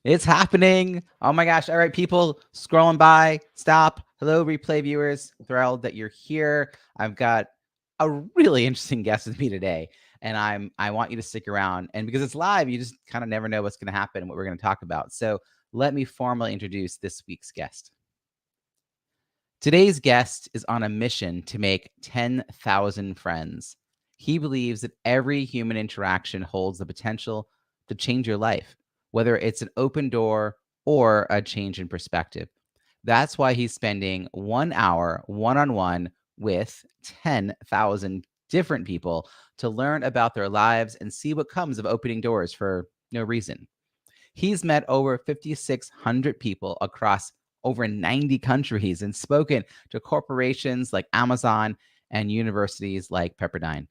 It's happening. Oh my gosh. All right, people scrolling by, stop. Hello, replay viewers. Thrilled that you're here. I've got a really interesting guest with me today, and I want you to stick around. And because it's live, you just kind of never know what's going to happen and what we're going to talk about. So let me formally introduce this week's guest. Today's guest is on a mission to make 10,000 friends. He believes that every human interaction holds the potential to change your life, whether it's an open door or a change in perspective. That's why he's spending 1 hour one on one with 10,000 different people to learn about their lives and see what comes of opening doors for no reason. He's met over 5,600 people across over 90 countries and spoken to corporations like Amazon and universities like Pepperdine.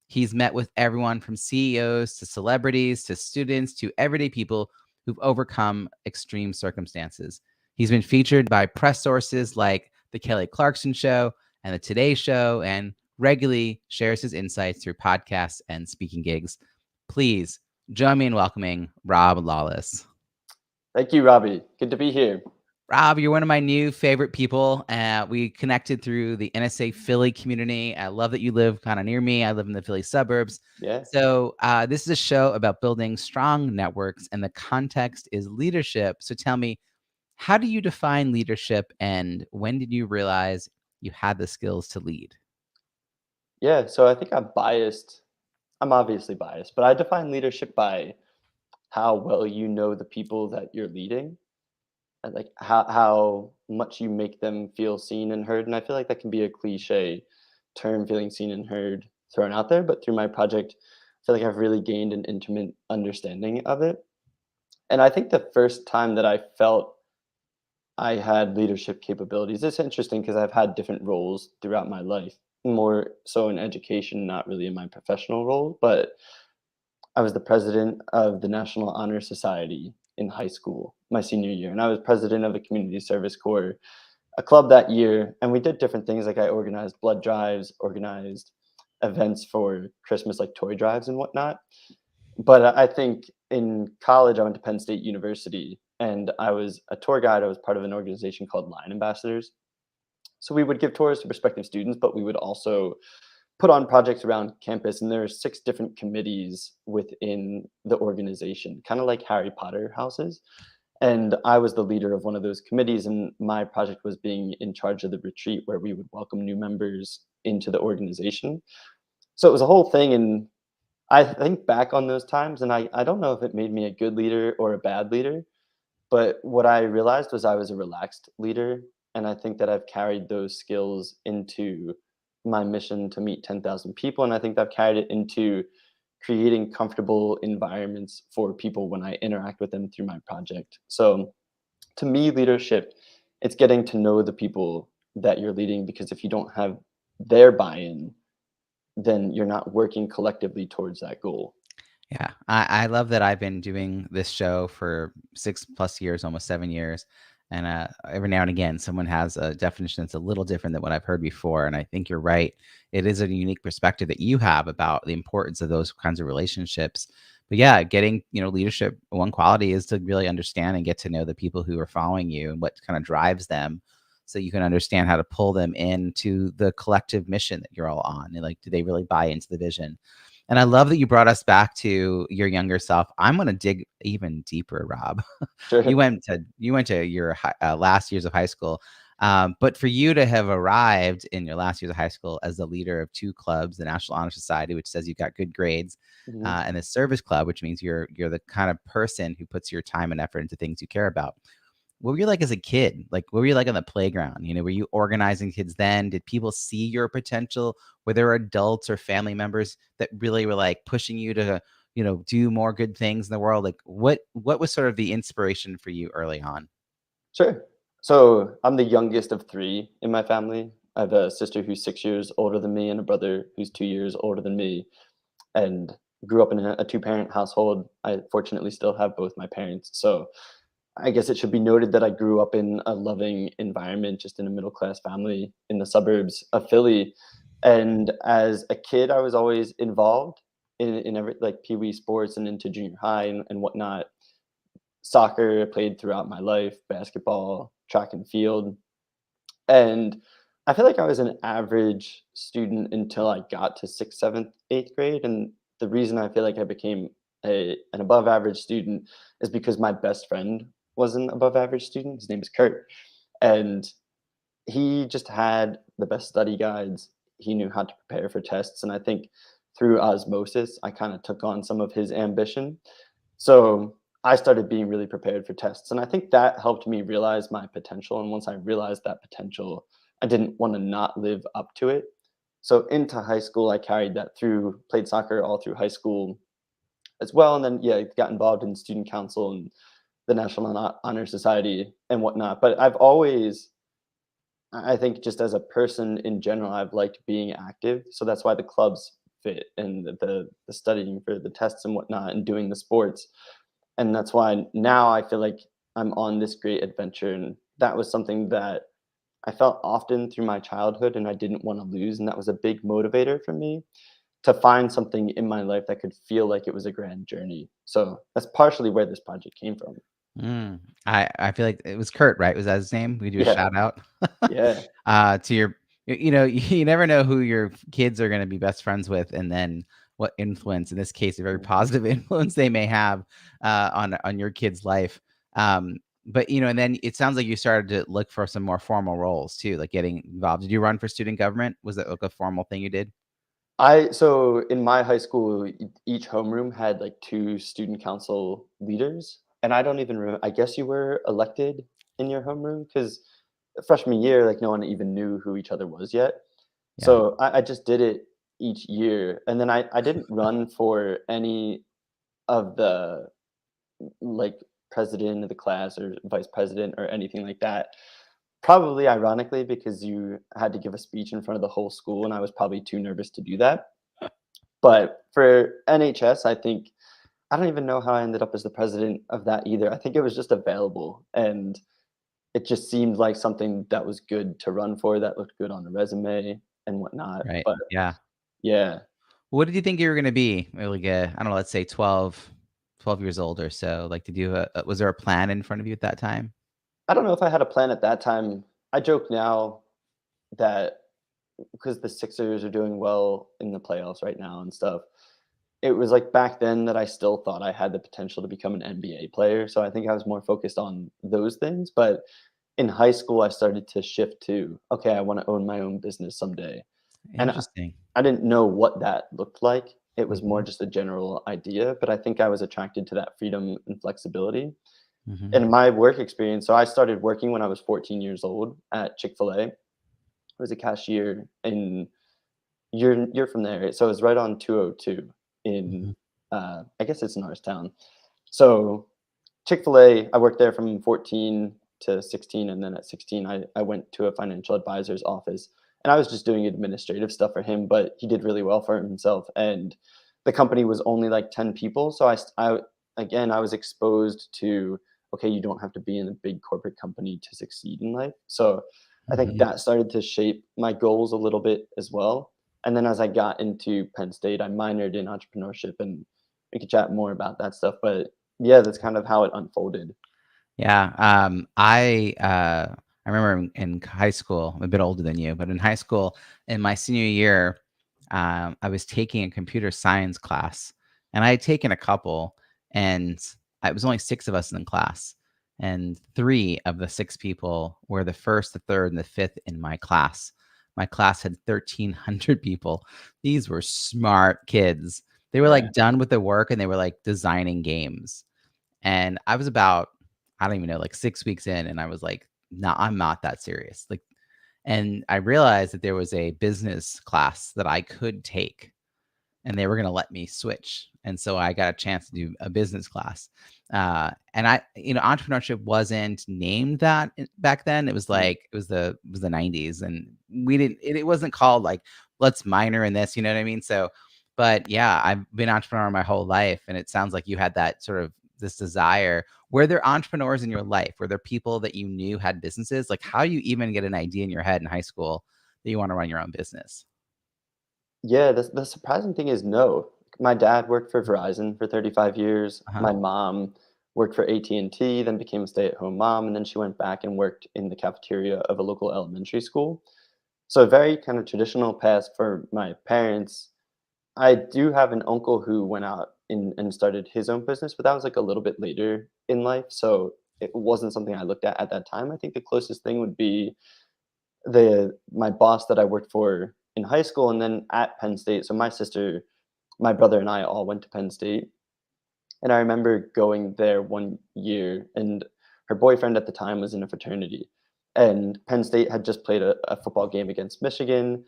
He's met with everyone from CEOs to celebrities to students to everyday people who've overcome extreme circumstances. He's been featured by press sources like The Kelly Clarkson Show and The Today Show and regularly shares his insights through podcasts and speaking gigs. Please join me in welcoming Rob Lawless. Thank you, Robbie. Good to be here. Rob, you're one of my new favorite people. We connected through the NSA Philly community. I love that you live kind of near me. I live in the Philly suburbs. Yeah. So, this is a show about building strong networks, and the context is leadership. So, tell me, how do you define leadership, and when did you realize you had the skills to lead? Yeah. So I think I'm biased. I'm obviously biased, but I define leadership by how well you know the people that you're leading and like how much you make them feel seen and heard. And I feel like that can be a cliche term, feeling seen and heard, thrown out there. But through my project, I feel like I've really gained an intimate understanding of it. And I think the first time that I felt I had leadership capabilities. It's interesting because I've had different roles throughout my life, more so in education, not really in my professional role. But I was the president of the National Honor Society in high school, my senior year. And I was president of a community service corps, a club that year. And we did different things like I organized blood drives, organized events for Christmas, like toy drives and whatnot. But I think in college, I went to Penn State University and I was a tour guide. I was part of an organization called Lion Ambassadors. So we would give tours to prospective students, but we would also put on projects around campus. And there are 6 different committees within the organization, kind of like Harry Potter houses. And I was the leader of one of those committees. And my project was being in charge of the retreat where we would welcome new members into the organization. So it was a whole thing. And I think back on those times, and I don't know if it made me a good leader or a bad leader, but what I realized was I was a relaxed leader. And I think that I've carried those skills into my mission to meet 10,000 people. And I think I've carried it into creating comfortable environments for people when I interact with them through my project. So to me, leadership, it's getting to know the people that you're leading, because if you don't have their buy in, then you're not working collectively towards that goal. Yeah, I love that I've been doing this show for 6+ years, almost 7 years. And every now and again, someone has a definition that's a little different than what I've heard before. And I think you're right. It is a unique perspective that you have about the importance of those kinds of relationships. But yeah, getting, leadership, one quality is to really understand and get to know the people who are following you and what kind of drives them so you can understand how to pull them into the collective mission that you're all on. And like, do they really buy into the vision? And I love that you brought us back to your younger self. I'm going to dig even deeper, Rob. Sure. You went to your last years of high school, but for you to have arrived in your last years of high school as the leader of 2 clubs, the National Honor Society, which says you've got good grades, Mhm. and the Service Club, which means you're the kind of person who puts your time and effort into things you care about. What were you like as a kid? Like, what were you like on the playground? Were you organizing kids then? Did people see your potential? Were there adults or family members that really were like pushing you to, do more good things in the world? Like, what was sort of the inspiration for you early on? Sure. So I'm the youngest of 3 in my family. I have a sister who's 6 years older than me and a brother who's 2 years older than me, and grew up in a 2 parent household. I fortunately still have both my parents. So I guess it should be noted that I grew up in a loving environment, just in a middle class family in the suburbs of Philly. And as a kid, I was always involved in every like pee wee sports and into junior high and whatnot. soccer I played throughout my life, basketball, track and field, and I feel like I was an average student until I got to 6th, 7th, 8th grade, and the reason I feel like I became an above average student is because my best friend was an above average student. His name is Kurt, and he just had the best study guides. He knew how to prepare for tests, and I think through osmosis, I kinda took on some of his ambition. So, I started being really prepared for tests, and I think that helped me realize my potential, and once I realized that potential, I didn't wanna not live up to it. So, into high school, I carried that through, played soccer all through high school as well, and then, yeah, got involved in student council and the National Honor Society and whatnot, but I've always I think just as a person in general, I've liked being active, so that's why the clubs fit and the studying for the tests and whatnot and doing the sports, and that's why now I feel like I'm on this great adventure, and that was something that I felt often through my childhood and I didn't wanna lose, and that was a big motivator for me to find something in my life that could feel like it was a grand journey. So, that's partially where this project came from. Mm. I feel like it was Kurt, right? Was that his name? We do a Yeah, shout out yeah. to your. You never know who your kids are going to be best friends with, and then what influence, in this case, a very positive influence they may have on your kid's life. But and then it sounds like you started to look for some more formal roles too, like getting involved. Did you run for student government? Was that like a formal thing you did? So in my high school, each homeroom had like two student council leaders, and I don't even remember. I guess you were elected in your homeroom because freshman year, like no one even knew who each other was yet. Yeah. So I just did it each year, and then I didn't run for any of the like president of the class or vice president or anything like that. Probably ironically because you had to give a speech in front of the whole school, and I was probably too nervous to do that. But for NHS, I think I don't even know how I ended up as the president of that either. I think it was just available, and it just seemed like something that was good to run for, that looked good on the resume and whatnot. Right. But Yeah. yeah, What did you think you were gonna be? Like, I don't know, let's say 12 years old or so. Like, did you was there a plan in front of you at that time? I don't know if I had a plan at that time. I joke now that because the Sixers are doing well in the playoffs right now and stuff, it was like back then that I still thought I had the potential to become an NBA player. So I think I was more focused on those things. But in high school, I started to shift to, okay, I want to own my own business someday. And Interesting. I didn't know what that looked like. It was more Mhm, just a general idea, but I think I was attracted to that freedom and flexibility. mhm. In my work experience, so I started working when I was 14 years old at Chick-fil-A. I was a cashier in you're from there, so it's right on 202 in, Mhm. I guess it's Norristown. So, Chick-fil-A, I worked there from 14 to 16, and then at 16, I went to a financial advisor's office, and I was just doing administrative stuff for him, but he did really well for himself, and the company was only, like, 10 people, so again, I was exposed to, okay, you don't have to be in a big corporate company to succeed in life, so I think Mhm. that started to shape my goals a little bit as well, and then as I got into Penn State, I minored in entrepreneurship, and we could chat more about that stuff, but yeah, that's kind of how it unfolded. Yeah, I remember in high school, I'm a bit older than you, but in high school, in my senior year, I was taking a computer science class, and I had taken a couple, and it was only 6 of us in the class, and 3 of the 6 people were the 1st, the 3rd, and the 5th in my class. My class had 1,300 people. These were smart kids. They were, Yeah. like, done with their work, and they were, like, designing games. And I was about, I don't even know, like 6 weeks in, and I was like, "No, I'm not that serious." Like, and I realized that there was a business class that I could take, and they were gonna let me switch. And so I got a chance to do a business class. And entrepreneurship wasn't named that back then. It was Mhm. like it was the 90s, and we didn't. It wasn't called like let's minor in this. You know what I mean? So, but yeah, I've been entrepreneur my whole life, and it sounds like you had that sort of this desire. Were there entrepreneurs in your life? Were there people that you knew had businesses? Like, how do you even get an idea in your head in high school that you want to run your own business? Yeah, the surprising thing is no. My dad worked for Verizon for 35 years. Uh huh. My mom worked for AT&T, then became a stay-at-home mom, and then she went back and worked in the cafeteria of a local elementary school. So a very kind of traditional path for my parents. I do have an uncle who went out and started his own business, but that was like a little bit later in life. So it wasn't something I looked at that time. I think the closest thing would be the my boss that I worked for in high school and then at Penn State. So my sister, my brother, and I all went to Penn State. And I remember going there one year, and her boyfriend at the time was in a fraternity. And Penn State had just played a football game against Michigan.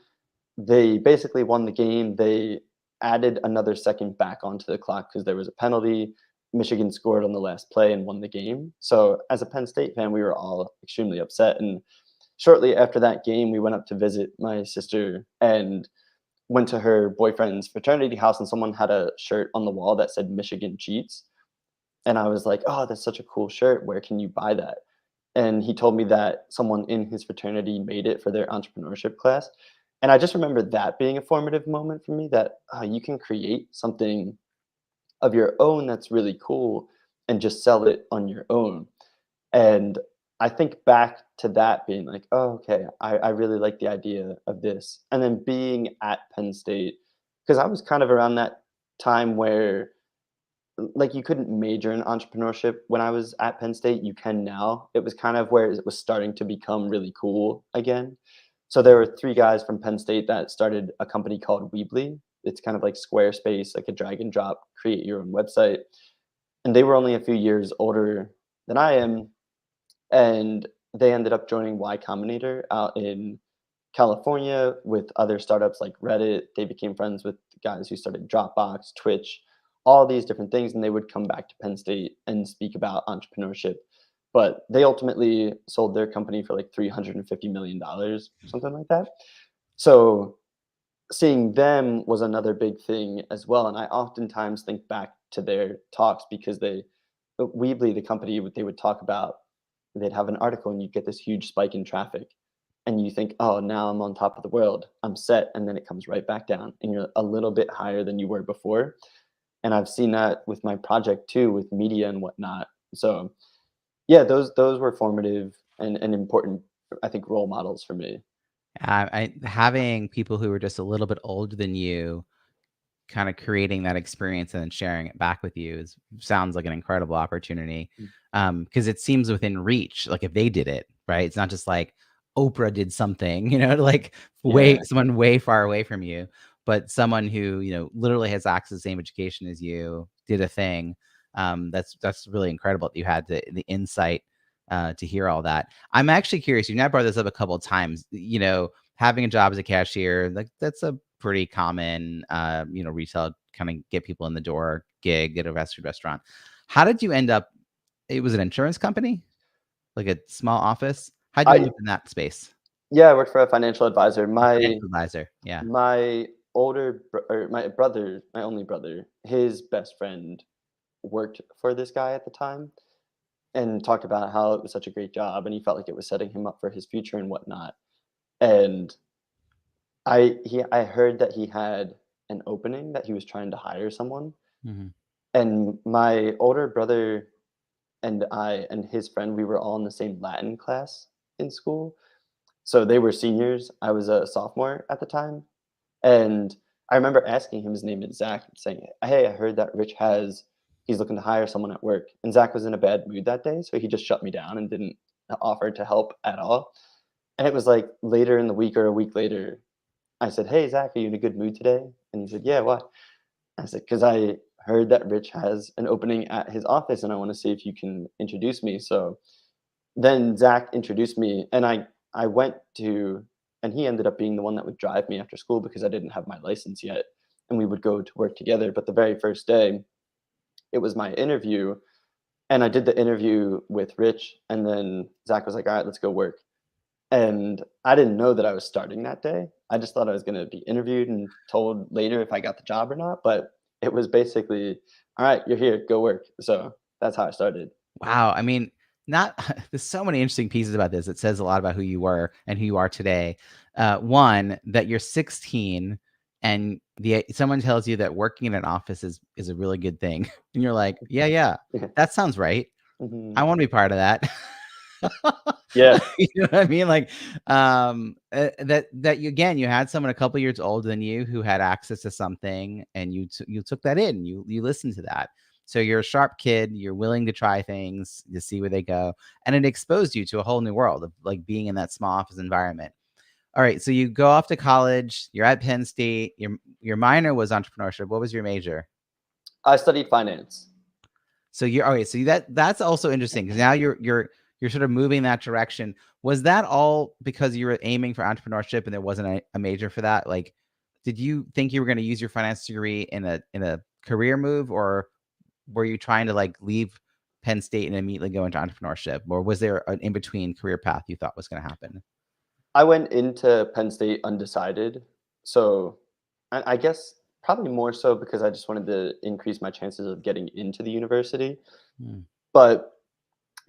They basically won the game. They added another second back onto the clock because there was a penalty. Michigan scored on the last play and won the game. So, as a Penn State fan, we were all extremely upset. And shortly after that game, we went up to visit my sister and went to her boyfriend's fraternity house, and someone had a shirt on the wall that said Michigan cheats. And I was like, oh, that's such a cool shirt. Where can you buy that? And he told me that someone in his fraternity made it for their entrepreneurship class. And I just remember that being a formative moment for me that you can create something of your own that's really cool and just sell it on your own. And I think back to that being like, oh, okay, I really like the idea of this. And then being at Penn State, because I was kind of around that time where like you couldn't major in entrepreneurship when I was at Penn State. You can now. It was kind of where it was starting to become really cool again. So there were three guys from Penn State that started a company called Weebly. It's kind of like Squarespace, like a drag and drop, create your own website. And they were only a few years older than I am, and they ended up joining Y Combinator out in California with other startups like Reddit. They became friends with the guys who started Dropbox, Twitch, all these different things, and they would come back to Penn State and speak about entrepreneurship. But they ultimately sold their company for like $350 million, something like that. So seeing them was another big thing as well. And I oftentimes think back to their talks because Weebly, the company, they would talk about, they'd have an article and you'd get this huge spike in traffic. And you think, oh, now I'm on top of the world. I'm set. And then it comes right back down and you're a little bit higher than you were before. And I've seen that with my project too, with media and whatnot. So yeah, those were formative and important, I think, role models for me. Having people who are just a little bit older than you kind of creating that experience and then sharing it back with you sounds like an incredible opportunity. Mm. Because it seems within reach, like if they did it, right? It's not just like Oprah did something, like Yeah. someone way far away from you, but someone who, literally has access to the same education as you did a thing. That's really incredible that you had the insight to hear all that. I'm actually curious. You've now brought this up a couple of times. Having a job as a cashier, like that's a pretty common, retail kind of get people in the door gig at a fast food restaurant. How did you end up? It was an insurance company, like a small office. How'd you end I up in that space? Yeah, I work for a financial advisor. A My financial advisor. Yeah. my or my brother, my only brother, his best friend worked for this guy at the time and talked about how it was such a great job and he felt like it was setting him up for his future and whatnot. And I heard that he had an opening that he was trying to hire someone. Hmm. And my older brother and I and his friend, we were all in the same Latin class in school. So they were seniors. I was a sophomore at the time. And I remember asking him, his name is Zach, saying, hey, I heard that he's looking to hire someone at work. And Zach was in a bad mood that day. So he just shut me down and didn't offer to help at all. And it was like later in the week or a week later, I said, hey, Zach, are you in a good mood today? And he said, yeah, why? I said, because I heard that Rich has an opening at his office and I want to see if you can introduce me. So then Zach introduced me and I went to, and he ended up being the one that would drive me after school because I didn't have my license yet. And we would go to work together. But the very first day, it was my interview. And I did the interview with Rich. And then Zach was like, all right, let's go work. And I didn't know that I was starting that day. I just thought I was going to be interviewed and told later if I got the job or not. But it was basically, all right, you're here, go work. So that's how I started. Wow. I mean, not there's so many interesting pieces about this. It says a lot about who you were and who you are today. One, that you're 16 and someone tells you that working in an office is a really good thing, and you're like, yeah, yeah, that sounds right. I Mhm. want to be part of that. Yeah. You know what I mean? Like, that you, again, you had someone a couple years older than you who had access to something, and you took that in. You listened to that. So you're a sharp kid. You're willing to try things to see where they go, and it exposed you to a whole new world of like being in that small office environment. All right, so you go off to college. You're at Penn State. Your minor was entrepreneurship. What was your major? I studied finance. So you're okay. So that's also interesting because now you're sort of moving that direction. Was that all because you were aiming for entrepreneurship and there wasn't a major for that? Like, did you think you were going to use your finance degree in a career move, or were you trying to like leave Penn State and immediately go into entrepreneurship, or was there an in between career path you thought was going to happen? I went into Penn State undecided, so I guess probably more so because I just wanted to increase my chances of getting into the university. Hmm. But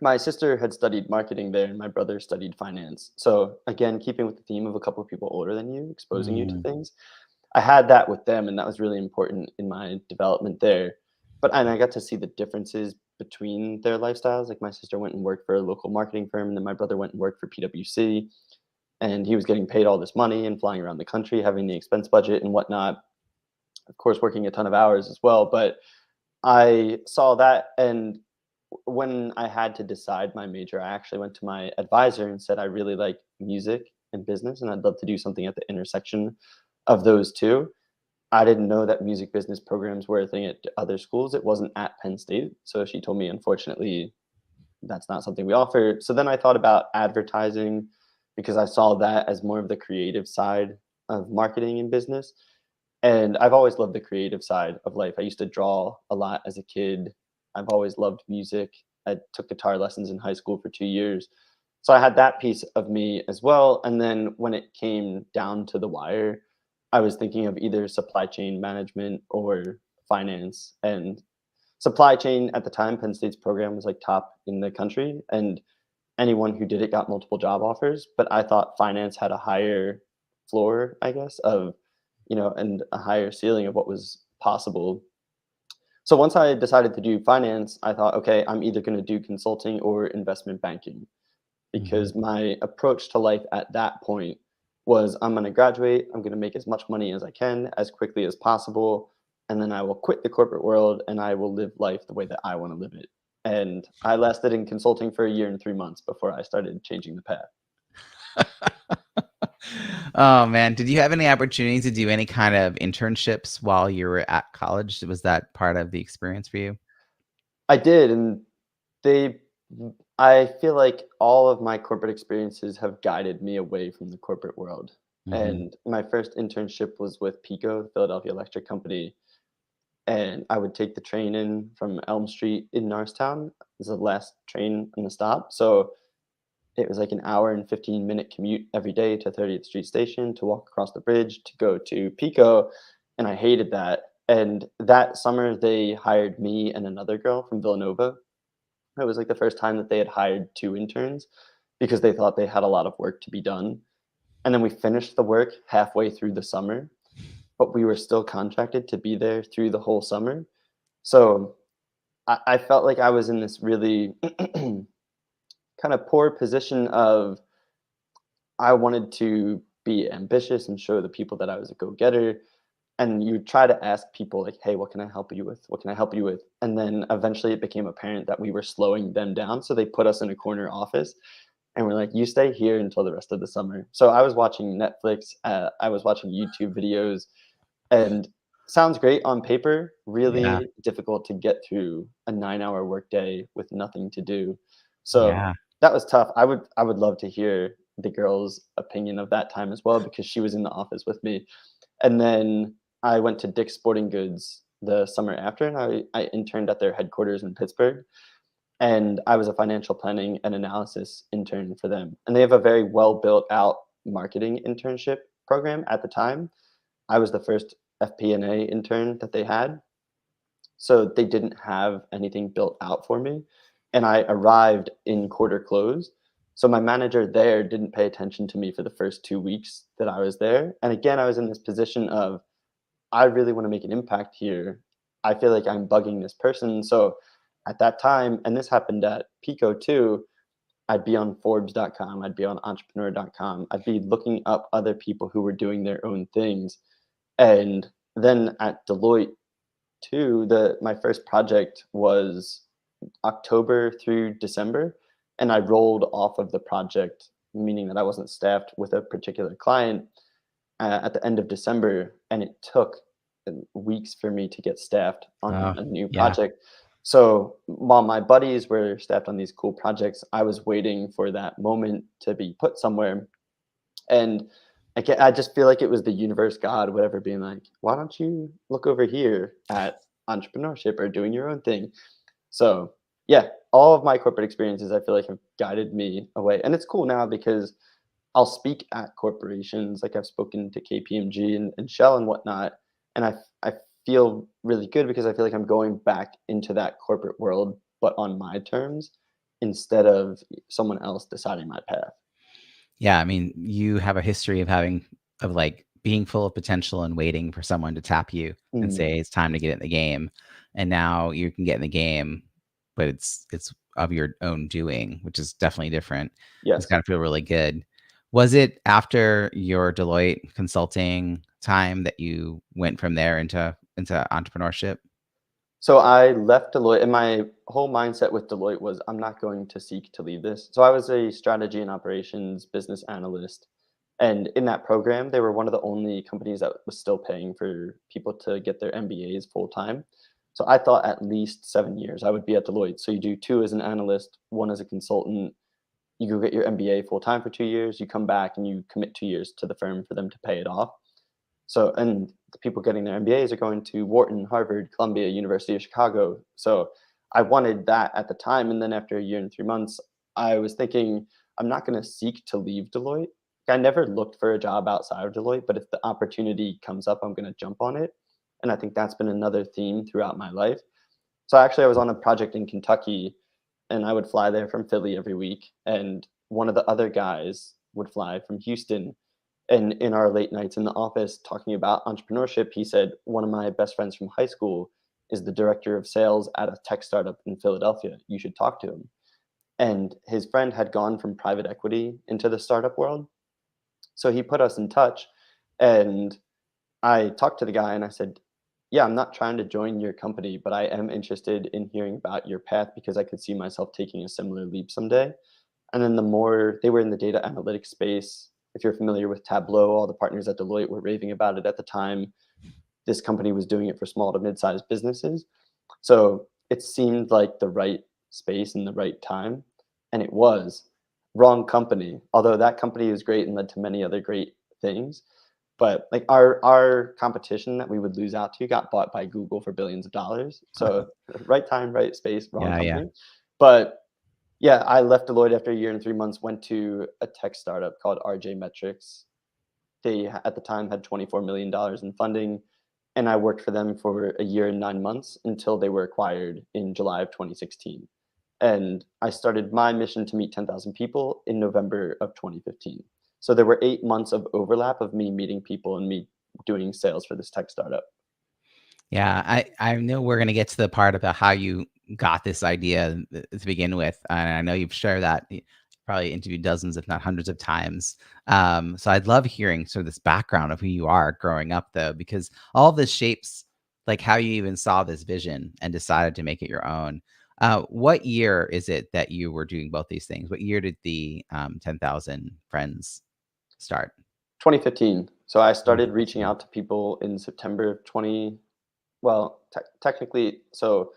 my sister had studied marketing there, and my brother studied finance. So again, keeping with the theme of a couple of people older than you, exposing you to Mm. things, I had that with them, and that was really important in my development there. And I got to see the differences between their lifestyles. Like my sister went and worked for a local marketing firm, and then my brother went and worked for PwC, and he was getting paid all this money and flying around the country, having the expense budget and whatnot. Of course, working a ton of hours as well. But I saw that, and when I had to decide my major, I actually went to my advisor and said, I really like music and business, and I'd love to do something at the intersection of those two. I didn't know that music business programs were a thing at other schools. It wasn't at Penn State. So she told me, unfortunately, that's not something we offer. So then I thought about advertising because I saw that as more of the creative side of marketing and business. And I've always loved the creative side of life. I used to draw a lot as a kid. I've always loved music. I took guitar lessons in high school for 2 years. So I had that piece of me as well. And then when it came down to the wire, I was thinking of either supply chain management or finance. And supply chain at the time, Penn State's program was like top in the country, and anyone who did it got multiple job offers. But I thought finance had a higher floor, I guess, of and a higher ceiling of what was possible. So once I decided to do finance, I thought, okay, I'm either going to do consulting or investment banking Hmm. because my approach to life at that point was I'm going to graduate, I'm going to make as much money as I can as quickly as possible, and then I will quit the corporate world and I will live life the way that I want to live it. And I lasted in consulting for a year and 3 months before I started changing the path. Oh man, did you have any opportunity to do any kind of internships while you were at college? Was that part of the experience for you? I did, and they I feel like all of my corporate experiences have guided me away from the corporate world. Hmm. And my first internship was with Pico, the Philadelphia Electric Company, and I would take the train in from Elm Street in Norristown. This is the last train on the stop. So it was like an hour and 15-minute commute every day to 30th Street Station to walk across the bridge to go to Pico. And I hated that. And that summer, they hired me and another girl from Villanova. It was like the first time that they had hired 2 interns because they thought they had a lot of work to be done. And then we finished the work halfway through the summer, but we were still contracted to be there through the whole summer. So I felt like I was in this really kind of poor position of I wanted to be ambitious and show the people that I was a go-getter. And you try to ask people like, hey, what can I help you with? What can I help you with? And then eventually it became apparent that we were slowing them down. So they put us in a corner office and we're like, you stay here until the rest of the summer. So I was watching Netflix, I was watching YouTube videos, and sounds great on paper, Yeah, really difficult to get through a 9-hour workday with nothing to do. So yeah. that was tough. I would love to hear the girl's opinion of that time as well because she was in the office with me. And then I went to Dick's Sporting Goods the summer after, and I interned at their headquarters in Pittsburgh. And I was a financial planning and analysis intern for them. And they have a very well built out marketing internship program at the time. I was the first FP&A intern that they had. So they didn't have anything built out for me. And I arrived in quarter close. So my manager there didn't pay attention to me for the first 2 weeks that I was there. And again, I was in this position of I really want to make an impact here. I feel like I'm bugging this person. So at that time, and this happened at Pico too, I'd be on Forbes.com, I'd be on entrepreneur.com, I'd be looking up other people who were doing their own things. And then at Deloitte too, my first project was October through December, and I rolled off of the project, meaning that I wasn't staffed with a particular client at the end of December, and it took weeks for me to get staffed on Oh, a new yeah. project. So while my buddies were staffed on these cool projects, I was waiting for that moment to be put somewhere. And I just feel like it was the universe, God, whatever, being like, why don't you look over here at entrepreneurship or doing your own thing? So yeah, all of my corporate experiences, I feel like have guided me away. And it's cool now because I'll speak at corporations, like I've spoken to KPMG and Shell and whatnot, and I feel really good because I feel like I'm going back into that corporate world, but on my terms instead of someone else deciding my path. Yeah, I mean, you have a history of, like, being full of potential and waiting for someone to tap you and Mm, say, "It's time to get in the game," and now you can get in the game, but it's of your own doing, which is definitely different. It's yes. gotta feel really good. Was it after your Deloitte consulting time that you went from there into entrepreneurship? So I left Deloitte, and my whole mindset with Deloitte was I'm not going to seek to leave this. So I was a strategy and operations business analyst. And in that program, they were one of the only companies that was still paying for people to get their MBAs full time. So I thought at least 7 years I would be at Deloitte. So you do two as an analyst, one as a consultant. You go get your MBA full time for 2 years. You come back and you commit 2 years to the firm for them to pay it off. So, and the people getting their MBAs are going to Wharton, Harvard, Columbia, University of Chicago. So I wanted that at the time. And then after a year and 3 months, I was thinking, I'm not going to seek to leave Deloitte. I never looked for a job outside of Deloitte, but if the opportunity comes up, I'm going to jump on it. And I think that's been another theme throughout my life. So actually, I was on a project in Kentucky, and I would fly there from Philly every week. And one of the other guys would fly from Houston. And in our late nights in the office talking about entrepreneurship, he said, one of my best friends from high school is the director of sales at a tech startup in Philadelphia. You should talk to him. And his friend had gone from private equity into the startup world. So he put us in touch. And I talked to the guy and I said, yeah, I'm not trying to join your company, but I am interested in hearing about your path because I could see myself taking a similar leap someday. And then the more they were in the data analytics space, if you're familiar with Tableau, all the partners at Deloitte were raving about it at the time. This company was doing it for small to mid-sized businesses. So it seemed like the right space and the right time. And it was. Wrong company. Although that company was great and led to many other great things. But like our competition that we would lose out to got bought by Google for billions of dollars. So right time, right space, wrong Yeah, yeah. company. But yeah, I left Deloitte after a year and 3 months, went to a tech startup called RJ Metrics. They at the time had $24 million in funding, and I worked for them for a year and 9 months until they were acquired in July of 2016. And I started my mission to meet 10,000 people in November of 2015. So there were 8 months of overlap of me meeting people and me doing sales for this tech startup. Yeah, I know we're gonna get to the part about how you got this idea to begin with, and I know you've shared that. You probably interviewed dozens, if not hundreds of times. So I'd love hearing sort of this background of who you are growing up, though, because all this shapes like how you even saw this vision and decided to make it your own. What year is it that you were doing both these things? What year did the 10,000 friends start? 2015. So I started reaching 2015. out to people in September of 20, well, technically, so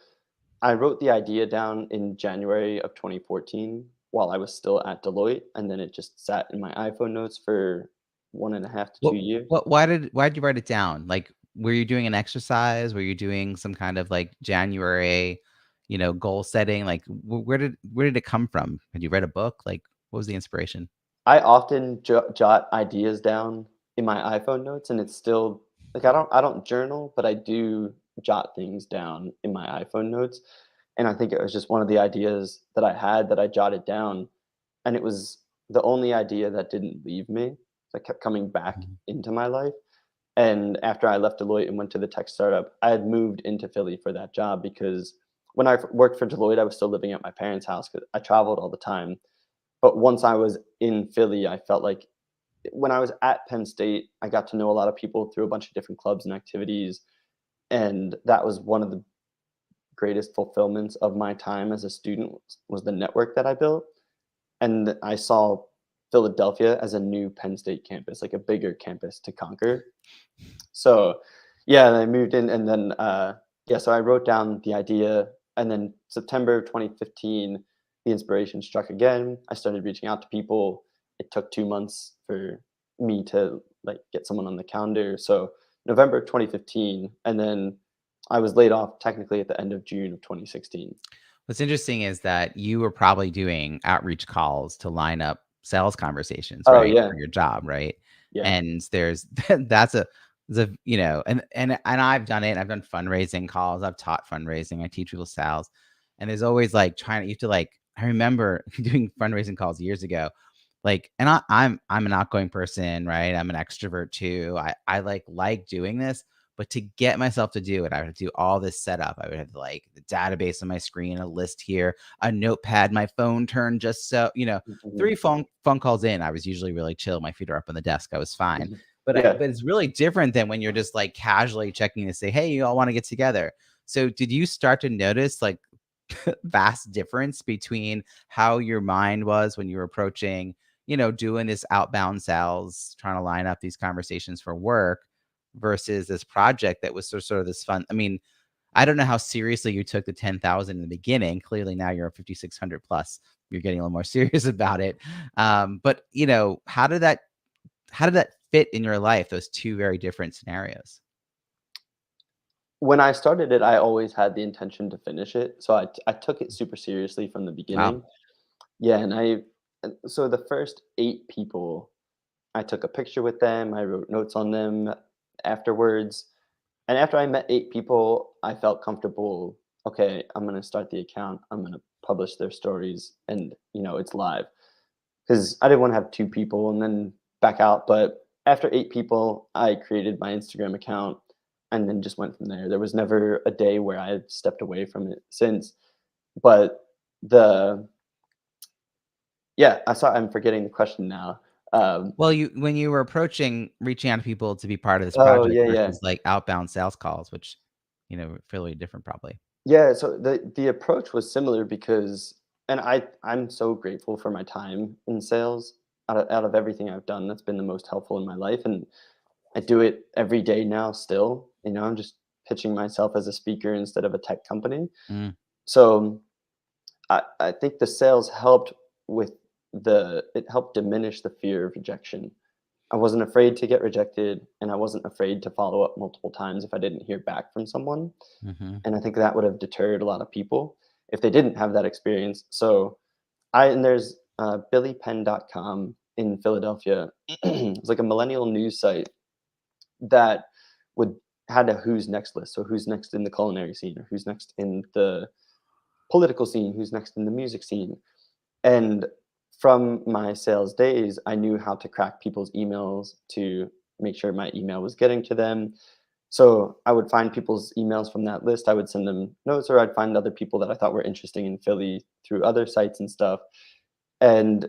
I wrote the idea down in January of 2014 while I was still at Deloitte, and then it just sat in my iPhone notes for 1.5 to 2 What years. why did you write it down? Like, were you doing an exercise? Were you doing some kind of, like, January, goal setting? Like, where did it come from? Had you read a book? Like, what was the inspiration? I often jot ideas down in my iPhone notes, and it's still like I don't journal, but I do jot things down in my iPhone notes, and I think it was just one of the ideas that I had that I jotted down, and it was the only idea that didn't leave me, that kept coming back Mhm. into my life. And after I left Deloitte and went to the tech startup, I had moved into Philly for that job because when I worked for Deloitte, I was still living at my parents' house because I traveled all the time. But once I was in Philly, I felt like when I was at Penn State, I got to know a lot of people through a bunch of different clubs and activities. And that was one of the greatest fulfillments of my time as a student was the network that I built. And I saw Philadelphia as a new Penn State campus, like a bigger campus to conquer. So, yeah, I moved in, and then yeah, so I wrote down the idea, and then September 2015, the inspiration struck again. I started reaching out to people. It took 2 months for me to like get someone on the calendar. So November 2015, and then I was laid off technically at the end of June of 2016. What's interesting is that you were probably doing outreach calls to line up sales conversations, Oh right, yeah, for your job, right? yeah. And there's that's a and I've done it. I've done fundraising calls. I've taught fundraising. I teach people sales, and there's always like trying to you have to like. I remember doing fundraising calls years ago, like, and I'm an outgoing person, right? I'm an extrovert too. I like doing this, but to get myself to do it, I would have to do all this setup. I would have like the database on my screen, a list here, a notepad, my phone turned just so, Mhm, 3 phone calls in. I was usually really chill. My feet are up on the desk. I was fine. mhm. But Yeah. but it's really different than when you're just like casually checking to say, hey, you all want to get together. So did you start to notice like vast difference between how your mind was when you were approaching, doing this outbound sales, trying to line up these conversations for work versus this project that was sort of this fun. I mean, I don't know how seriously you took the 10,000 in the beginning. Clearly now you're at 5,600 plus. You're getting a little more serious about it. But how did that fit in your life? Those two very different scenarios. When I started it, I always had the intention to finish it, so I took it super seriously from the Wow. beginning. Yeah, and so the first 8 people, I took a picture with them, I wrote notes on them afterwards, and after I met 8 people, I felt comfortable, "Okay, I'm gonna start the account, I'm gonna publish their stories, and, it's live." 'Cause I didn't wanna have 2 people and then back out, but after 8 people, I created my Instagram account and then just went from there. There was never a day where I had stepped away from it since, but the yeah, I'm forgetting the question now. Well, when you were reaching out to people to be part of this Oh, project yeah, yeah. versus, like, outbound sales calls, which, fairly different probably. Yeah, so the approach was similar because and I'm so grateful for my time in sales. Out of everything I've done, that's been the most helpful in my life, and I do it every day now still. I'm just pitching myself as a speaker instead of a tech company. Mm, So I think the sales helped with it helped diminish the fear of rejection. I wasn't afraid to get rejected and I wasn't afraid to follow up multiple times if I didn't hear back from someone. mhm. And I think that would have deterred a lot of people if they didn't have that experience. So and there's billypenn.com in Philadelphia. It's like a millennial news site that would had a who's next list. So who's next in the culinary scene, or who's next in the political scene, who's next in the music scene. And from my sales days, I knew how to crack people's emails to make sure my email was getting to them. So I would find people's emails from that list. I would send them notes, or I'd find other people that I thought were interesting in Philly through other sites and stuff. And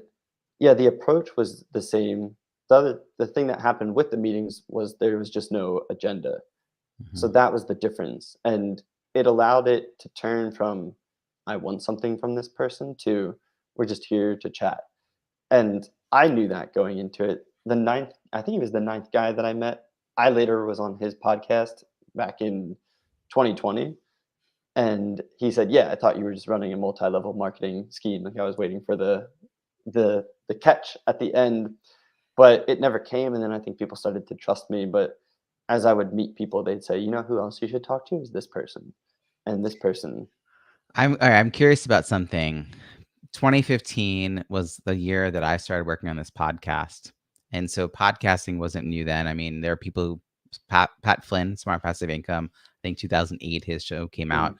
yeah, the approach was the same. The thing that happened with the meetings was there was just no agenda. So Mhm. that was the difference, and it allowed it to turn from, "I want something from this person," to, "We're just here to chat." And I knew that going into it. The ninth I think he was the ninth guy that I met. I later was on his podcast back in 2020, and he said, "Yeah, I thought you were just running a multi-level marketing scheme, like, I was waiting for the catch at the end." But it never came, and then I think people started to trust me, but as I would meet people, they'd say, "You know who else you should talk to is this person and this person." I'm curious about something. 2015 was the year that I started working on this podcast, and so podcasting wasn't new then. I mean, there are people who Pat Flynn, Smart Passive Income, I think 2008 his show came out. Mm,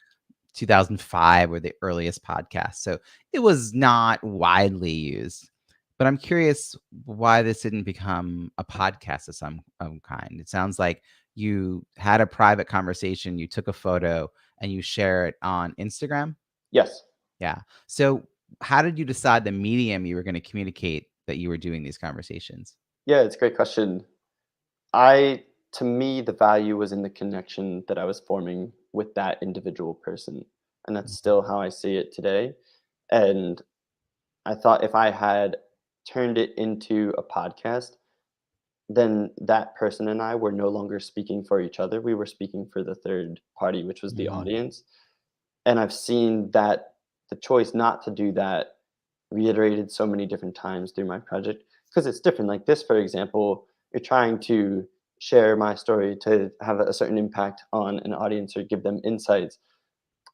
2005 were the earliest podcasts, so it was not widely used. But I'm curious why this didn't become a podcast of some kind. It sounds like you had a private conversation, you took a photo, and you share it on Instagram. Yes. Yeah. So how did you decide the medium you were going to communicate that you were doing these conversations? Yeah, it's a great question. I To me, the value was in the connection that I was forming with that individual person, and that's Mhm. still how I see it today. And I thought if I had turned it into a podcast, then that person and I were no longer speaking for each other. We were speaking for the third party, which was the Mhm. audience. And I've seen that the choice not to do that reiterated so many different times through my project because it's different. Like this, for example, you're trying to share my story to have a certain impact on an audience or give them insights.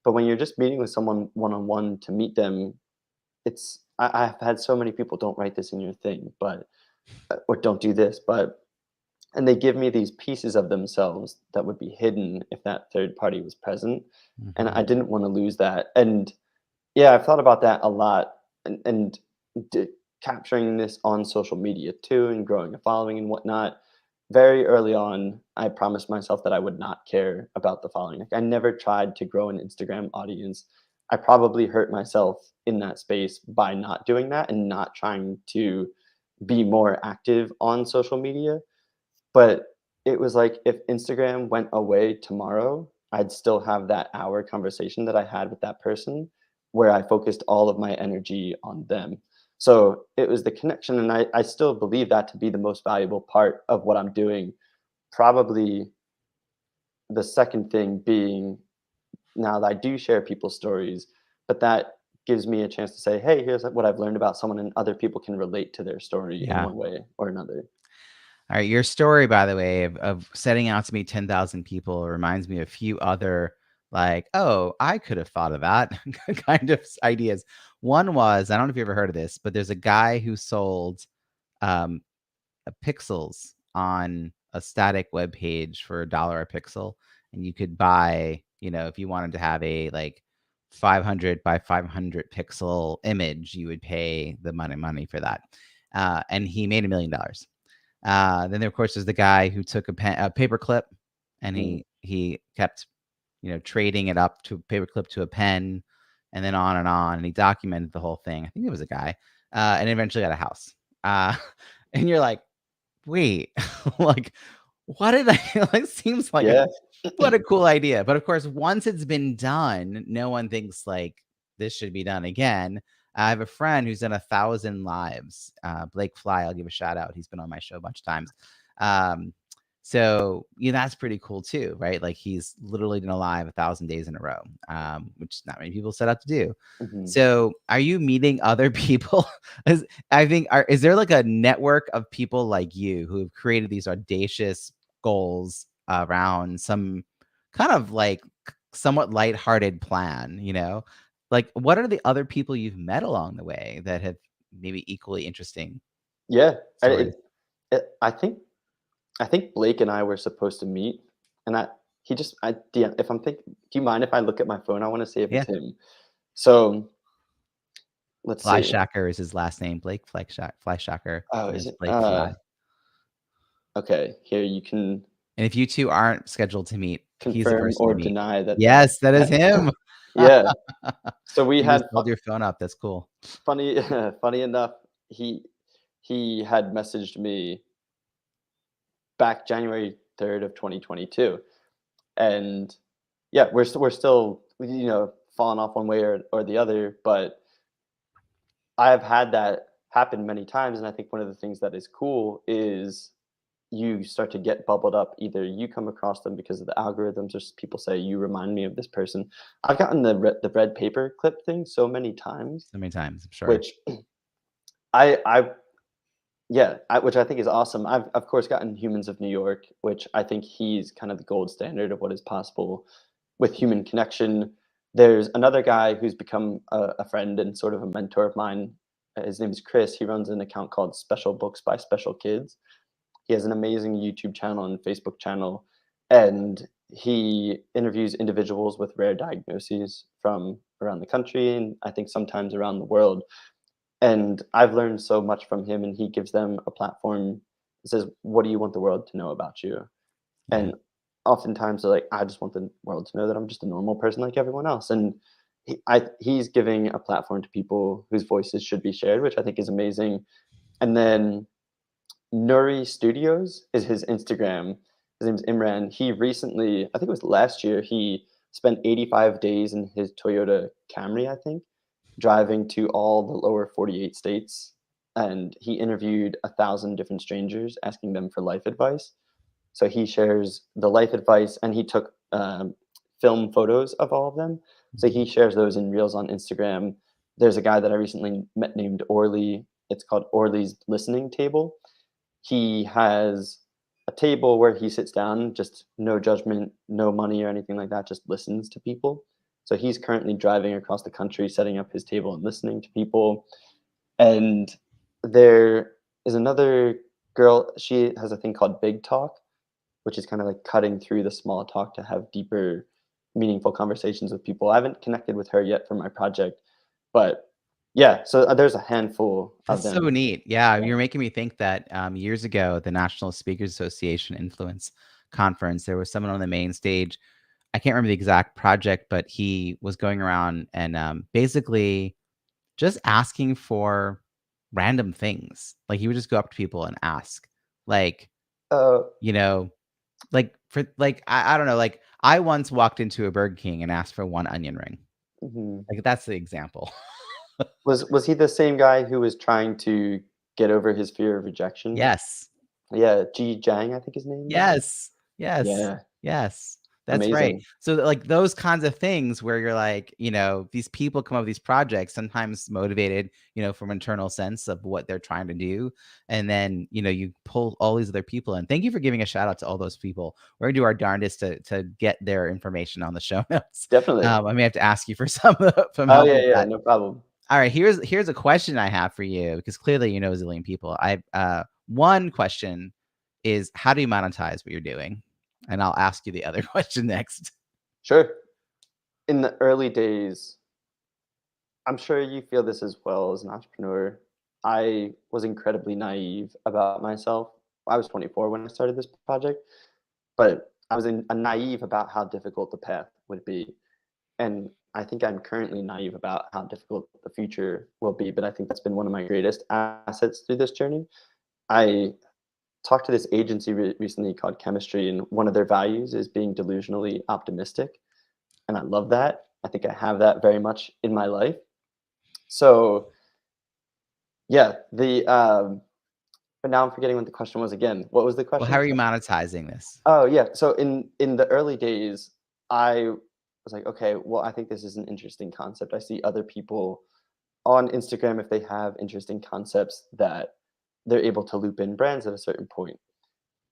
But when you're just meeting with someone one on one to meet them, I've had so many people don't write this in your thing, but or don't do this, but and they give me these pieces of themselves that would be hidden if that third party was present, and I Mhm. didn't wanna lose that, and yeah, I've thought about that a lot and d capturing this on social media too and growing a following and whatnot. Very early on, I promised myself that I would not care about the following. Like, I never tried to grow an Instagram audience. I probably hurt myself in that space by not doing that and not trying to be more active on social media. But it was like if Instagram went away tomorrow, I'd still have that hour conversation that I had with that person where I focused all of my energy on them. So it was the connection, and I still believe that to be the most valuable part of what I'm doing. Probably the second thing being now that I do share people's stories, but that gives me a chance to say, hey, here's what I've learned about someone, and other people can relate to their story in Yeah. one way or another. All right, your story, by the way, of setting out to meet 10,000 people reminds me of a few other, like, oh, I could have thought of that kind of ideas. One was, I don't know if you ever heard of this, but there's a guy who sold um, pixels on a static web page for $1 a pixel, and you could buy, if you wanted to have a like 500 by 500 pixel image, you would pay the money for that, and he made $1 million. Then there, of course, is the guy who took a paper clip, and Mm, he kept, trading it up to a paper clip to a pen, and then on, and he documented the whole thing. I think it was a guy, and eventually got a house. Uh, and you're like, wait, like, what did I like? Seems like yeah. what a cool idea. But of course, once it's been done, no one thinks like this should be done again. I have a friend who's done 1,000 lives. Blake Fly, I'll give a shout out. He's been on my show a bunch of times. Um, so that's pretty cool too, right? Like he's literally done a live 1,000 days in a row, which not many people set out to do. Mhm. So, are you meeting other people? Is there like a network of people like you who have created these audacious goals around some kind of like somewhat lighthearted plan, Like, what are the other people you've met along the way that have maybe equally interesting Yeah, I stories? I think Blake and I were supposed to meet, and I he just I yeah, if I'm think do you mind if I look at my phone? I wanna see if it's Yeah. him. So, let's see. Flyshacker is his last name. Blake Flyshacker Oh, is is it? Blake Fly. Okay, here you can And if you 2 aren't scheduled to meet, he's the confirm person or to meet. deny that Yes, that is him. Yeah. So we You just had held your phone up. That's cool. funny funny enough, he had messaged me back January 3rd of 2022, and yeah, we're still, falling off one way or the other, but I've had that happen many times, and I think one of the things that is cool is you start to get bubbled up. Either you come across them because of the algorithms, or people say you remind me of this person. I've gotten the red paper clip thing so many times, So many times, I'm sure. which I yeah, which I think is awesome. I've of course gotten Humans of New York, which I think he's kind of the gold standard of what is possible with human connection. There's another guy who's become a friend and sort of a mentor of mine. His name is Chris. He runs an account called Special Books by Special Kids. He has an amazing YouTube channel and Facebook channel, and he interviews individuals with rare diagnoses from around the country and I think sometimes around the world. And I've learned so much from him, and he gives them a platform that says, "What do you want the world to know about you?" Yeah. And oftentimes they're like, "I just want the world to know that I'm just a normal person like everyone else." And he's giving a platform to people whose voices should be shared, which I think is amazing. And then Nuri Studios is his Instagram. His name's Imran. He recently, I think it was last year, he spent 85 days in his Toyota Camry, I think, driving to all the lower 48 states. And he interviewed 1,000 different strangers, asking them for life advice. So he shares the life advice, and he took film photos of all of them. So Mhm. he shares those in reels on Instagram. There's a guy that I recently met named Orly. It's called Orly's Listening Table. He has a table where he sits down, just no judgment, no money or anything like that, just listens to people. So he's currently driving across the country, setting up his table and listening to people. And there is another girl, she has a thing called Big Talk, which is kind of like cutting through the small talk to have deeper, meaningful conversations with people. I haven't connected with her yet for my project, but yeah, so there's a handful of That's so them. neat. Yeah, Yeah. you're making me think that, years ago, the National Speakers Association Influence Conference, there was someone on the main stage. I can't remember the exact project, but he was going around and, basically just asking for random things. Like, he would just go up to people and ask, like, Uh, you know, like, for like, I don't know, like, I once walked into a Burger King and asked for 1 onion ring. mhm. Like, that's the example. Was he the same guy who was trying to get over his fear of rejection? Yes. Yeah, Ji Jiang, I think his name is. Yes. Yes. Yeah, Yes. That's right. amazing. So, like, those kinds of things where you're like, these people come up with these projects, sometimes motivated, from internal sense of what they're trying to do. And then, you pull all these other people in. Thank you for giving a shout out to all those people. We're gonna do our darndest to get their information on the show notes. Definitely. I may have to ask you for some Oh, help yeah, with yeah, that. no problem. All right, here's a question I have for you because clearly you know a zillion people. One question is how do you monetize what you're doing? And I'll ask you the other question next. Sure. In the early days, I'm sure you feel this as well as an entrepreneur. I was incredibly naive about myself. I was 24 when I started this project, but I was naive about how difficult the path would be. And I think I'm currently naive about how difficult the future will be, but I think that's been one of my greatest assets through this journey. I talked to this agency recently called Chemistry, and one of their values is being delusionally optimistic. And I love that. I think I have that very much in my life. So, yeah, but now I'm forgetting what the question was again. What was the Well, how question? are you monetizing this? Oh, yeah. So in the early days, I was like, okay, well, I think this is an interesting concept. I see other people on Instagram if they have interesting concepts that they're able to loop in brands at a certain point.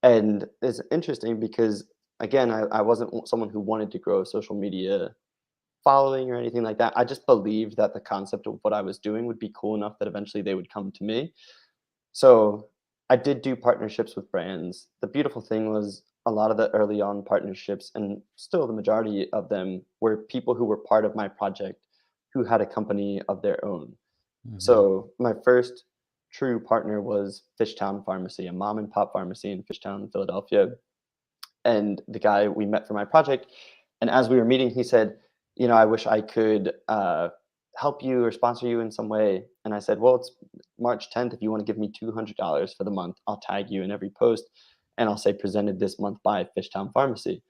And it's interesting because again, I wasn't someone who wanted to grow a social media following or anything like that. I just believed that the concept of what I was doing would be cool enough that eventually they would come to me. So I did do partnerships with brands. The beautiful thing was a lot of the early on partnerships, and still the majority of them were people who were part of my project who had a company of their own. Mhm. So my first true partner was Fishtown Pharmacy, a mom and pop pharmacy in Fishtown, Philadelphia. And the guy we met for my project, and as we were meeting, he said, I wish I could help you or sponsor you in some way. And I said, well, it's March 10th. If you want to give me $200 for the month, I'll tag you in every post, and I'll say presented this month by Fishtown Pharmacy.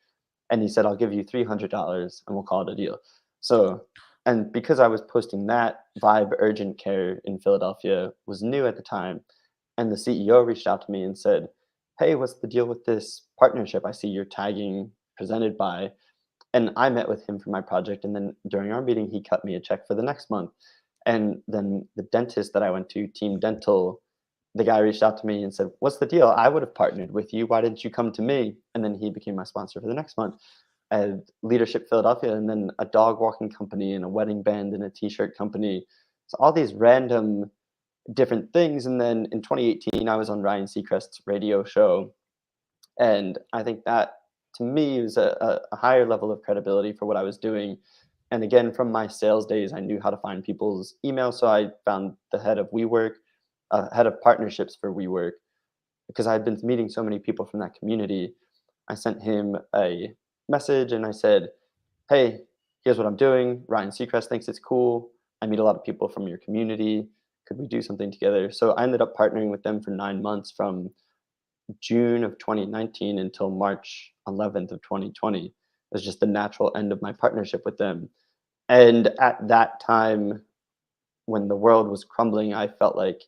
And he said, I'll give you $300 and we'll call it a deal. So, and because I was posting that, Vibe Urgent Care in Philadelphia was new at the time. And the CEO reached out to me and said, hey, what's the deal with this partnership? I see you're tagging presented by. And I met with him for my project. And then during our meeting, he cut me a check for the next month. And then the dentist that I went to, Team Dental, the guy reached out to me and said, what's the deal? I would have partnered with you. Why didn't you come to me? And then he became my sponsor for the next month. And Leadership Philadelphia, and then a dog walking company, and a wedding band, and a t-shirt company. So all these random different things. And then in 2018, I was on Ryan Seacrest's radio show, and I think that to me was a higher level of credibility for what I was doing. And again, from my sales days, I knew how to find people's emails. So I found the head of WeWork, head of partnerships for WeWork, because I had been meeting so many people from that community. I sent him a message and I said, "Hey, here's what I'm doing. Ryan Seacrest thinks it's cool. I meet a lot of people from your community. Could we do something together?" So I ended up partnering with them for 9 months from June of 2019 until March 11th of 2020. It was just the natural end of my partnership with them. And at that time, when the world was crumbling, I felt like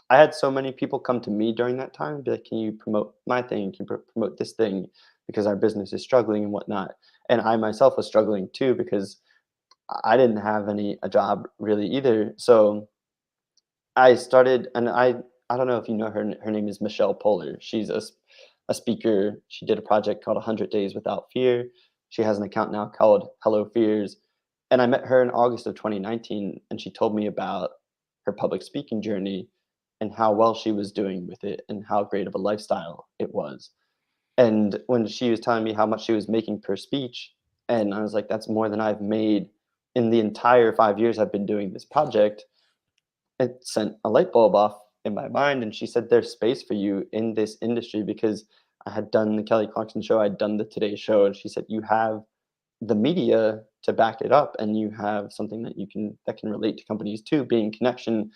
I had so many people come to me during that time, be like, "Can you promote my thing? Can you promote this thing? Because our business is struggling and whatnot." And I myself was struggling too because I didn't have a job really either. So I started, and I don't know if you know her. Her name is Michelle Polar. She's a speaker. She did a project called 100 Days Without Fear. She has an account now called Hello Fears. And I met her in August of 2019, and she told me about her public speaking journey and how well she was doing with it and how great of a lifestyle it was. And when she was telling me how much she was making per speech, and I was like, that's more than I've made in the entire 5 years I've been doing this project. It sent a light bulb off in my mind, and she said, "There's space for you in this industry," because I had done the Kelly Clarkson show, I'd done the Today Show, and she said, "You have the media to back it up, and you have something that can relate to companies too, being connection."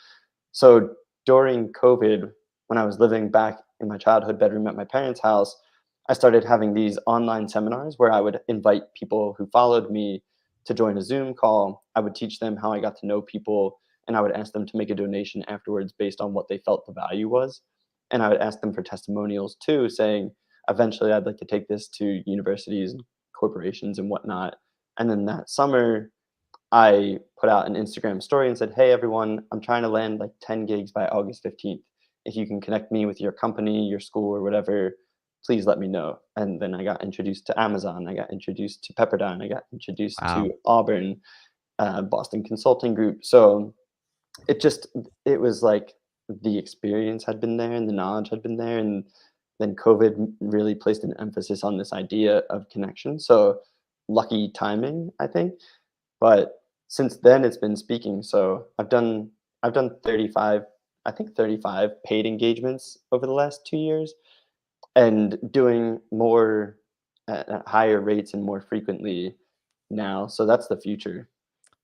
So during COVID, when I was living back in my childhood bedroom at my parents' house, I started having these online seminars where I would invite people who followed me to join a Zoom call. I would teach them how I got to know people, and I would ask them to make a donation afterwards based on what they felt the value was. And I would ask them for testimonials too, saying, eventually I'd like to take this to universities and corporations and whatnot. And then that summer, I put out an Instagram story and said, "Hey everyone, I'm trying to land like 10 gigs by August 15th. If you can connect me with your company, your school, or whatever, please let me know." And then I got introduced to Amazon. I got introduced to Pepperdine. I got introduced to Wow. Auburn, Boston Consulting Group. So it just, it was like the experience had been there and the knowledge had been there. And then COVID really placed an emphasis on this idea of connection. So lucky timing, I think. But since then, it's been speaking. So I've done 35, I think 35 paid engagements over the last 2 years, and doing more at higher rates and more frequently now. So that's the future.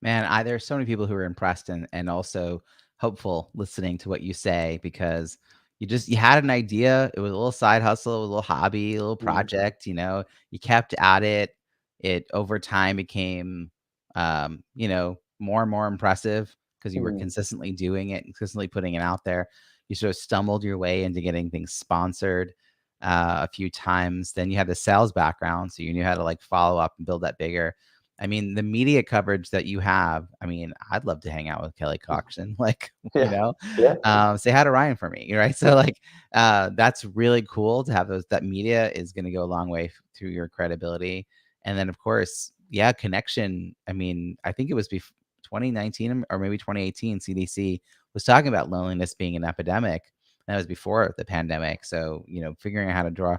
Man, there's so many people who are impressed and also hopeful listening to what you say because you had an idea. It was a little side hustle, a little hobby, a little Mm, project. You kept at it. It over time became, more and more impressive because you were mm, consistently doing it, consistently putting it out there. You sort of stumbled your way into getting things sponsored a few times. Then you had the sales background, so you knew how to like follow up and build that bigger. I mean, the media coverage that you have, I mean, I'd love to hang out with Kelly mm. Clarkson, like, Yeah, yeah, say hi to Ryan for me, right? So, like, that's really cool to have those. That media is going to go a long way to your credibility. And then, of course, yeah, connection. I mean, I think it was 2019 or maybe 2018, CDC was talking about loneliness being an epidemic. That was before the pandemic. So, figuring out how to draw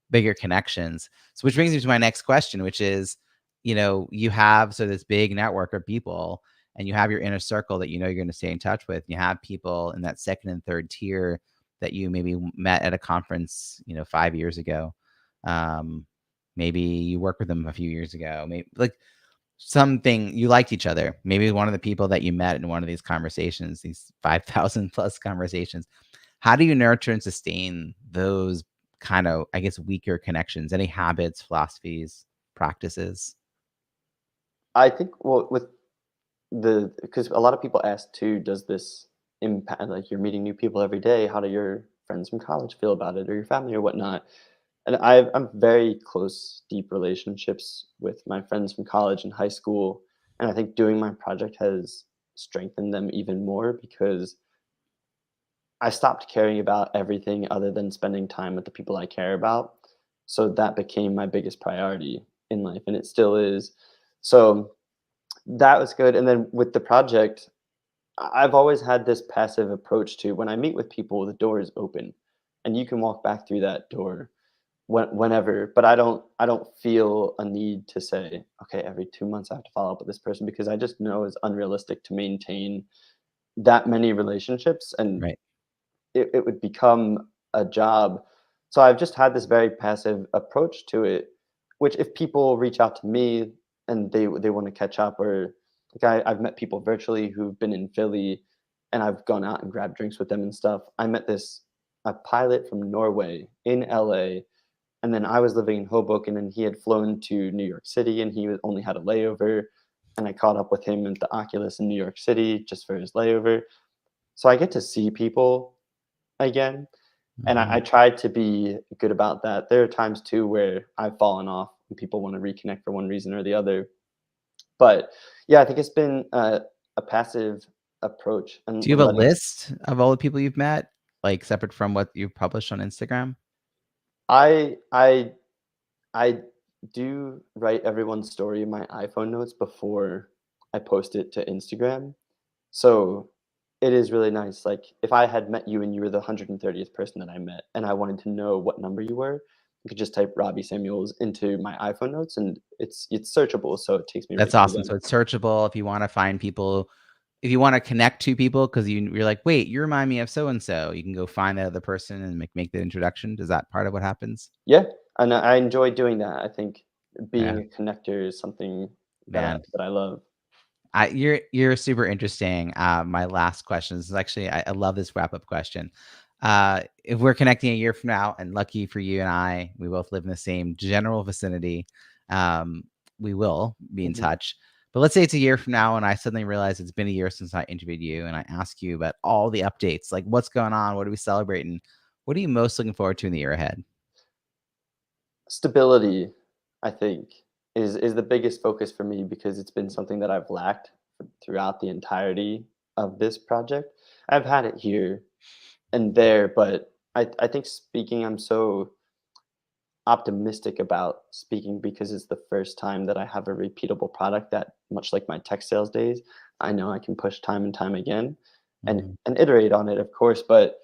bigger connections. So, which brings me to my next question, which is, you have so this big network of people and you have your inner circle that you're going to stay in touch with. You have people in that second and third tier that you maybe met at a conference, 5 years ago. Um, Maybe you worked with them a few years ago. Maybe like something you liked each other. Maybe one of the people that you met in one of these conversations, these 5,000 plus conversations. How do you nurture and sustain those kind of, I guess, weaker connections? Any habits, philosophies, practices? I think, well, with because a lot of people ask too, does this impact, like, you're meeting new people every day? How do your friends from college feel about it, or your family or whatnot? And I'm very close, deep relationships with my friends from college and high school, and I think doing my project has strengthened them even more because I stopped caring about everything other than spending time with the people I care about. So that became my biggest priority in life, and it still is. So that was good. And then with the project, I've always had this passive approach to when I meet with people, the door is open and you can walk back through that door whenever, but I don't feel a need to say, okay, every 2 months I have to follow up with this person because I just know it's unrealistic to maintain that many relationships, and Right. it would become a job. So I've just had this very passive approach to it, which if people reach out to me and they want to catch up, or like I've met people virtually who've been in Philly and I've gone out and grabbed drinks with them and stuff. I met this a pilot from Norway in LA, and then I was living in Hoboken and he had flown to New York City and only had a layover, and I caught up with him at the Oculus in New York City just for his layover. So I get to see people again, and I Mhm. try to be good about that. There are times too where I've fallen off and people want to reconnect for one reason or the other. But yeah, I think it's been a passive approach Do you and have a letting list of all the people you've met, like, separate from what you've published on Instagram? I I I do write everyone's story in my iPhone notes before I post it to Instagram. So it is really nice. Like if I had met you and you were the 130th person that I met and I wanted to know what number you were, I could just type Robbie Samuels into my iPhone notes and it's searchable, so it takes me right That's to awesome. them. So it's searchable if you wanna find people. If you wanna connect to people 'cause you're like, "Wait, you remind me of so and so," you can go find that other person and make the introduction. Is that part of what happens? Yeah, and I enjoy doing that. I think being Yeah, a connector is something that I man. that I love. You're super interesting. My last question is actually I love this wrap-up question. If we're connecting a year from now, and lucky for you and I, we both live in the same general vicinity, um, we will be in Mhm. touch. But let's say it's a year from now, and I suddenly realize it's been a year since I interviewed you, and I ask you about all the updates, like what's going on, what are we celebrating, what are you most looking forward to in the year ahead? Stability, I think, is the biggest focus for me because it's been something that I've lacked throughout the entirety of this project. I've had it here and there, but I think speaking, I'm so optimistic about speaking because it's the first time that I have a repeatable product that, much like my tech sales days, I know I can push time and time again Mhm. and iterate on it, of course. But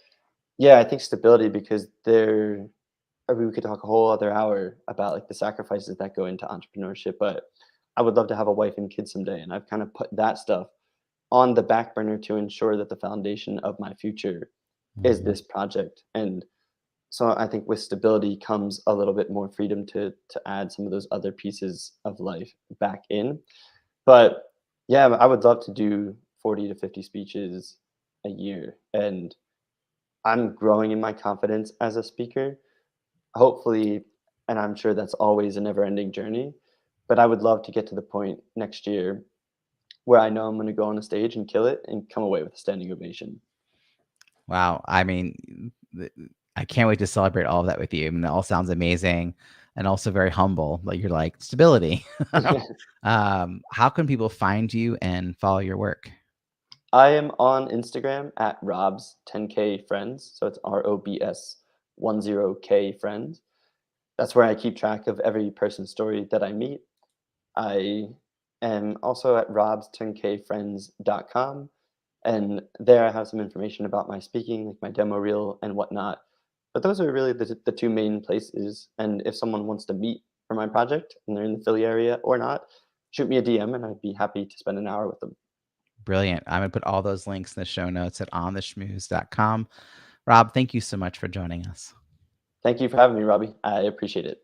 yeah, I think stability because we could talk a whole other hour about like the sacrifices that go into entrepreneurship, but I would love to have a wife and kids someday, and I've kind of put that stuff on the back burner to ensure that the foundation of my future is Mhm. this project. And so I think with stability comes a little bit more freedom to add some of those other pieces of life back in. But yeah, I would love to do 40 to 50 speeches a year, and I'm growing in my confidence as a speaker. Hopefully, and I'm sure that's always a never-ending journey, but I would love to get to the point next year where I know I'm gonna go on a stage and kill it and come away with a standing ovation. Wow. I mean, I can't wait to celebrate all of that with you. I mean, that all sounds amazing and also very humble. Like you're like stability. How can people find you and follow your work? I am on Instagram at Rob's 10K Friends, so it's ROBS 10K Friends. That's where I keep track of every person's story that I meet. I am also at robs10kfriends.com, and there I have some information about my speaking, like my demo reel and whatnot. But those are really the two main places. And if someone wants to meet for my project and they're in the Philly area or not, shoot me a DM and I'd be happy to spend an hour with them. Brilliant. I'm going to put all those links in the show notes at ontheschmooze.com. Rob, thank you so much for joining us. Thank you for having me, Robbie. I appreciate it.